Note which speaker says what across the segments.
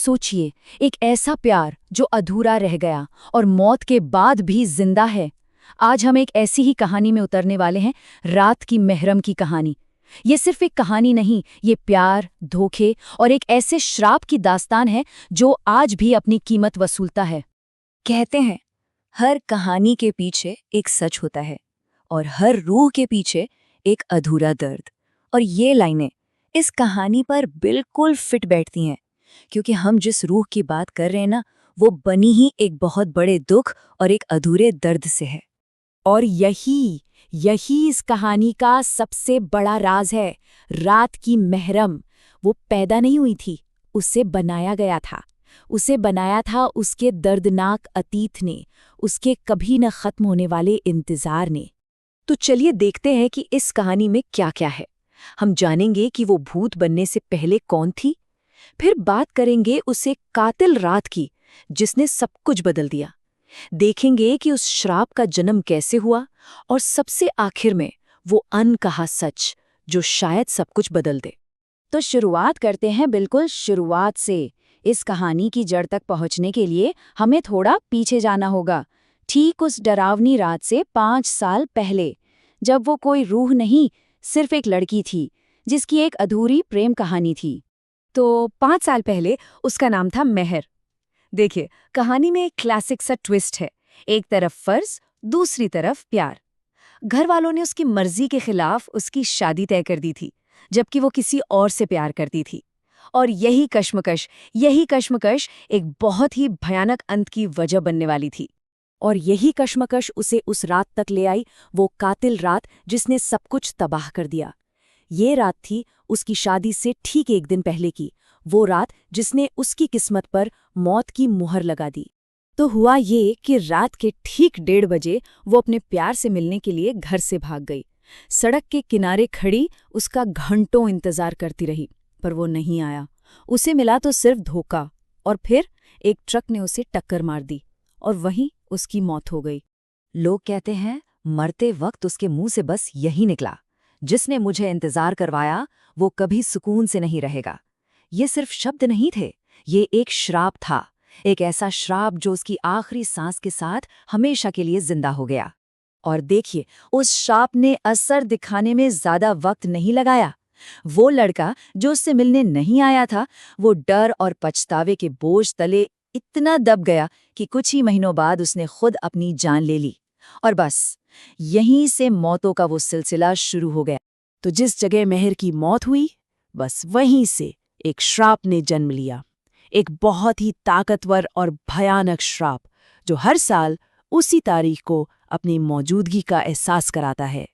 Speaker 1: सोचिए, एक ऐसा प्यार जो अधूरा रह गया और मौत के बाद भी जिंदा है। आज हम एक ऐसी ही कहानी में उतरने वाले हैं, रात की मेहरम की कहानी। ये सिर्फ एक कहानी नहीं, ये प्यार, धोखे और एक ऐसे श्राप की दास्तान है जो आज भी अपनी कीमत वसूलता है।
Speaker 2: कहते हैं, हर कहानी के पीछे एक सच होता है और हर रूह के पीछे एक अधूरा दर्द। और ये लाइनें इस कहानी पर बिल्कुल फिट बैठती हैं, क्योंकि हम जिस रूह की बात कर रहे हैं ना, वो बनी ही एक बहुत बड़े दुख और एक अधूरे दर्द से है।
Speaker 1: और यही यही इस कहानी का सबसे बड़ा राज है। रात की मेहरम वो पैदा नहीं हुई थी, उसे बनाया गया था। उसे बनाया था उसके दर्दनाक अतीत ने, उसके कभी न खत्म होने वाले इंतजार ने। तो चलिए देखते हैं कि इस कहानी में क्या क्या है। हम जानेंगे कि वो भूत बनने से पहले कौन थी, फिर बात करेंगे उसे कातिल रात की जिसने सब कुछ बदल दिया। देखेंगे कि उस श्राप का जन्म कैसे हुआ, और सबसे आखिर में वो अनकहा सच जो शायद सब कुछ बदल दे। तो शुरुआत करते हैं बिल्कुल शुरुआत से। इस कहानी की जड़ तक पहुंचने के लिए हमें थोड़ा पीछे जाना होगा, ठीक उस डरावनी रात से 5 साल पहले, जब वो कोई रूह नहीं, सिर्फ एक लड़की थी जिसकी एक अधूरी प्रेम कहानी थी। तो 5 साल पहले उसका नाम था मेहर। देखिए, कहानी में एक क्लासिक सा ट्विस्ट है। एक तरफ फर्ज, दूसरी तरफ प्यार। घर वालों ने उसकी मर्जी के खिलाफ उसकी शादी तय कर दी थी, जबकि वो किसी और से प्यार करती थी। और यही कश्मकश एक बहुत ही भयानक अंत की वजह बनने वाली थी। और यही कश्मकश उसे उस रात तक ले आई, वो कातिल रात जिसने सब कुछ तबाह कर दिया। ये रात थी उसकी शादी से ठीक एक दिन पहले की, वो रात जिसने उसकी किस्मत पर मौत की मुहर लगा दी। तो हुआ ये कि रात के ठीक 1:30 बजे वो अपने प्यार से मिलने के लिए घर से भाग गई। सड़क के किनारे खड़ी उसका घंटों इंतजार करती रही, पर वो नहीं आया। उसे मिला तो सिर्फ धोखा, और फिर एक ट्रक ने उसे टक्कर मार दी और वहीं उसकी मौत हो गई।
Speaker 2: लोग कहते हैं, मरते वक्त उसके मुंह से बस यही निकला, जिसने मुझे इंतजार करवाया वो कभी सुकून से नहीं रहेगा। ये सिर्फ शब्द नहीं थे, ये एक श्राप था, एक ऐसा श्राप जो उसकी आखिरी सांस के साथ हमेशा के लिए जिंदा हो गया। और देखिए, उस श्राप ने असर दिखाने में ज्यादा वक्त नहीं लगाया। वो लड़का जो उससे मिलने नहीं आया था, वो डर और पछतावे के बोझ तले इतना दब गया कि कुछ ही महीनों बाद उसने खुद अपनी जान ले ली। और बस यहीं से मौतों का वो सिलसिला शुरू हो गया।
Speaker 1: तो जिस जगह मेहर की मौत हुई, बस वहीं से एक श्राप ने जन्म लिया। एक बहुत ही ताकतवर और भयानक श्राप जो हर साल उसी तारीख को अपनी मौजूदगी का एहसास कराता है।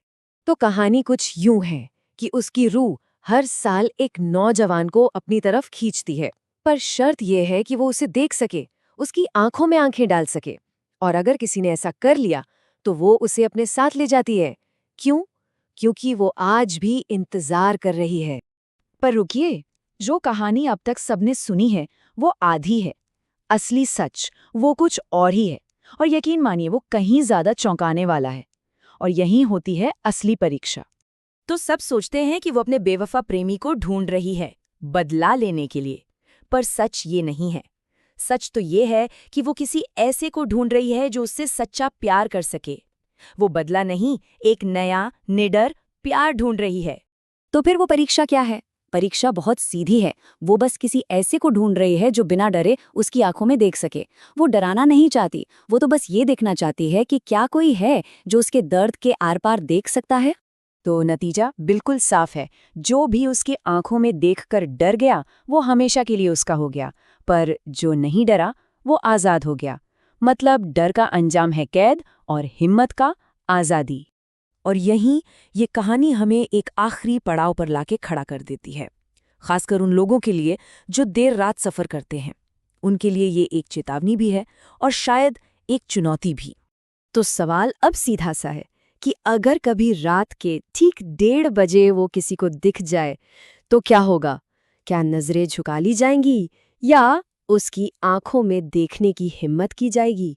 Speaker 1: तो कहानी कुछ यूं है कि उसकी रूह हर साल एक नौजवान को अपनी तरफ खींचती है, पर शर्त यह है कि वो उसे देख सके, उसकी आंखों में आंखें डाल सके। और अगर किसी ने ऐसा कर लिया तो वो उसे अपने साथ ले जाती है। क्यों? क्योंकि वो आज भी इंतजार कर रही है। पर रुकिए, जो कहानी अब तक सबने सुनी है वो आधी है। असली सच वो कुछ और ही है, और यकीन मानिए वो कहीं ज्यादा चौंकाने वाला है। और यहीं होती है असली परीक्षा। तो सब सोचते हैं कि वो अपने बेवफा प्रेमी को ढूंढ रही है, बदला लेने के लिए। पर सच ये नहीं है। सच तो ये है कि वो किसी ऐसे को ढूंढ रही है जो उससे सच्चा प्यार कर सके। वो बदला नहीं, एक नया निडर प्यार ढूंढ रही है।
Speaker 2: तो फिर वो परीक्षा क्या है? परीक्षा बहुत सीधी है। वो बस किसी ऐसे को ढूंढ रही है जो बिना डरे उसकी आंखों में देख सके। वो डराना नहीं चाहती, वो तो बस ये देखना चाहती है कि क्या कोई है जो उसके दर्द के आर पार देख सकता है।
Speaker 1: तो नतीजा बिल्कुल साफ है। जो भी उसकी आंखों में देखकर डर गया वो हमेशा के लिए उसका हो गया, पर जो नहीं डरा वो आज़ाद हो गया। मतलब डर का अंजाम है कैद और हिम्मत का आज़ादी। और यहीं ये कहानी हमें एक आखिरी पड़ाव पर लाके खड़ा कर देती है, खासकर उन लोगों के लिए जो देर रात सफ़र करते हैं। उनके लिए ये एक चेतावनी भी है और शायद एक चुनौती भी। तो सवाल अब सीधा सा है कि अगर कभी रात के ठीक 1:30 बजे वो किसी को दिख जाए तो क्या होगा? क्या नजरें झुका ली जाएंगी या उसकी आंखों में देखने की हिम्मत की जाएगी?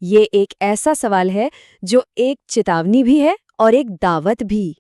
Speaker 1: ये एक ऐसा सवाल है जो एक चेतावनी भी है और एक दावत भी।